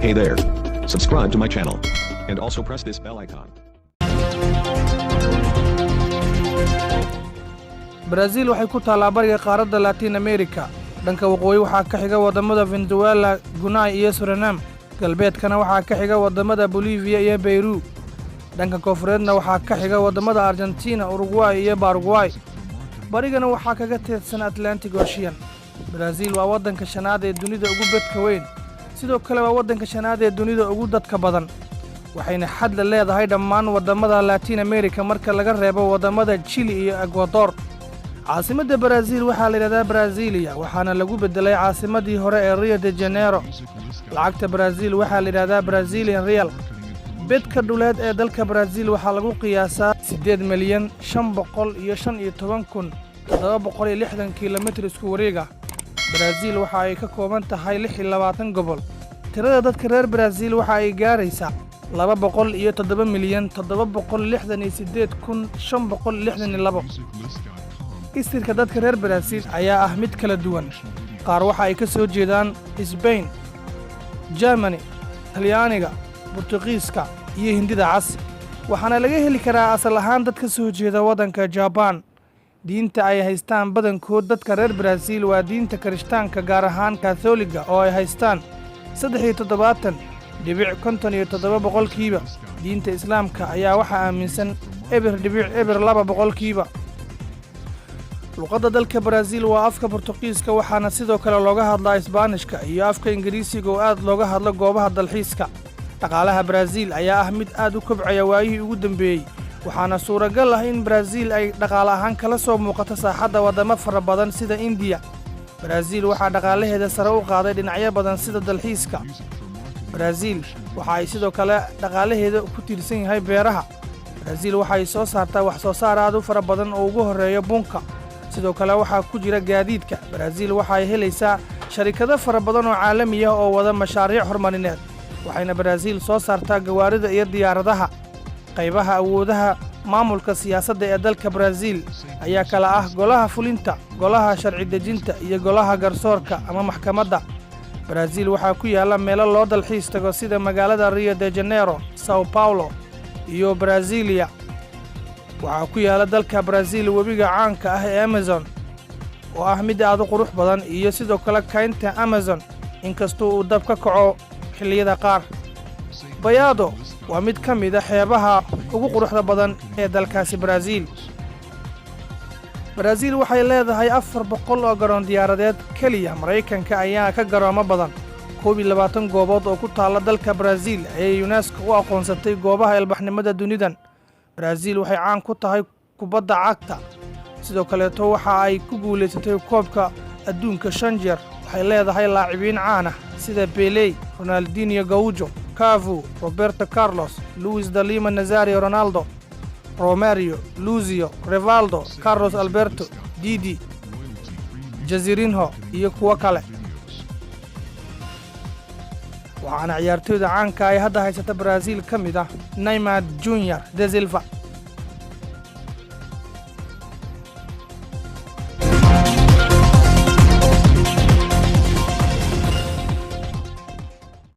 Hey there. Subscribe to my channel. And also press this bell icon. Brazil waxay ku taalaa bariga qaaradda Latin America. Dhanka waqooyi waxaa ka xiga wadamada Venezuela, Guinea iyo Suriname. Galbeedkana waxaa ka xiga wadamada Bolivia iyo Peru. Dhanka koonfureedna waxaa ka xiga wadamada Argentina, Uruguay iyo Paraguay. Barigana waxaa kaga teedsan Atlantic Ocean. Brazil waa wadanka shanaad ee dunida ugu badka weyn. sidoo kale waa wadanka shanaad ee dunida ugu dadka badan. waxayna xad la leedahay dhammaan wadamada Latin America marka laga reebo wadamada Chile iyo Ecuador. caasimadda Brazil waxaa la yiraahdaa Brasilia, waxaana lagu bedelay caasimadii hore ee Rio de Janeiro. lacagta Brazil waxaa la yiraahdaa Brazilian Real. bedka dhuleed ee dalka Brazil waxaa lagu qiyaasaa 8,515,760 kiilomitir isku wareega. Brazil waxa ay ka kooban tahay 26 gobol. tirada dadka reer Brazil waxa ay gaaraysaa 207,768,562. istirka dadka reer Brazil ayaa ah mid kala duwan. qaar waxa ay ka soo jeedaan Spain, Germany, Talyaaniga, Portugiiska iyo Hindida cas. waxaana laga heli karaa asal ahaan dad ka soo jeeda wadanka Japan. diinta ay haystaan badankood dadka reer Brazil waa diinta Kirishtaanka, gaar ahaan Katholiga oo ay haystaan 73.57%. diinta Islaamka ayaa waxaa aaminsan 0.02%. luqadda dalka Brazil waa afka Portugiiska, waxaana sidoo kale looga hadlaa Isbaanishka iyo afka Ingiriisiga oo aad looga hadlo goobaha dalxiiska. dhaqaalaha Brazil ayaa ah mid aad u kobcaya waayihii ugu dambeeyey, waxaana suuragal ah in Brazil ay dhaqaale ahaan kala soo muuqato saaxadda wadamo fara badan sida India. Brazil waxaa dhaqaalaheeda sare u qaaday dhinacyo badan sida dalxiiska. Brazil waxa ay sidoo kale dhaqaalaheeda ku tiirsan yahay beeraha. Brazil waxa ay soo saartaa wax soo saar aad u fara badan oo ugu horeeya bunka. sidoo kale waxaa ku jira gaadiidka. Brazil waxa ay helaysaa sharikado fara badan oo caalami ah oo wada mashaariic horumarineed. waxayna Brazil soo saartaa gawaarida iyo diyaaradaha. qaybaha awoodaha maamulka siyaasadda ee dalka Brazil ayaa kala ah golaha fulinta, golaha sharci dejinta iyo golaha garsoorka ama maxkamadda. Brazil waxaa ku yaala meelo loo dalxiis tago sida magaalada Rio de Janeiro, São Paulo iyo Brasilia. waxaa ku yaala dalka Brazil webiga caanka ah ee Amazon oo ah mid aad u qurux badan, iyo sidoo kale kaynta Amazon inkastoo uu dab ka kaco xilliyada qaar. Bayado waa mid ka mid ah xeebaha ugu quruxda badan ee dalkaasi Brazil. Brazil waxay leedahay 400 oo garoon diyaaradeed kaliya. Mareykanka ayaa ka garoomo badan 22 goobood oo ku taala dalka Brazil ayay UNESCO u aqoonsatay goobaha ilbaxnimada dunidan. Brazil waxay caan ku tahay kubadda cagta. sidoo kale waxa ay ku guuleysatay koobka adduunka 5 jeer. waxay leedahay laacibiin caan ah sida Pelé, Ronaldinho Gaúcho, Cafu, Roberto Carlos, Luis de Lima Nazario, Ronaldo, Romario, Luzio, Rivaldo, Carlos Alberto, Didi, Jazirinho iyo kuwa kale. waxaana ciyaartoyda caanka ay hadda haysata Brazil ka mid ah Neymar Jr. da Silva.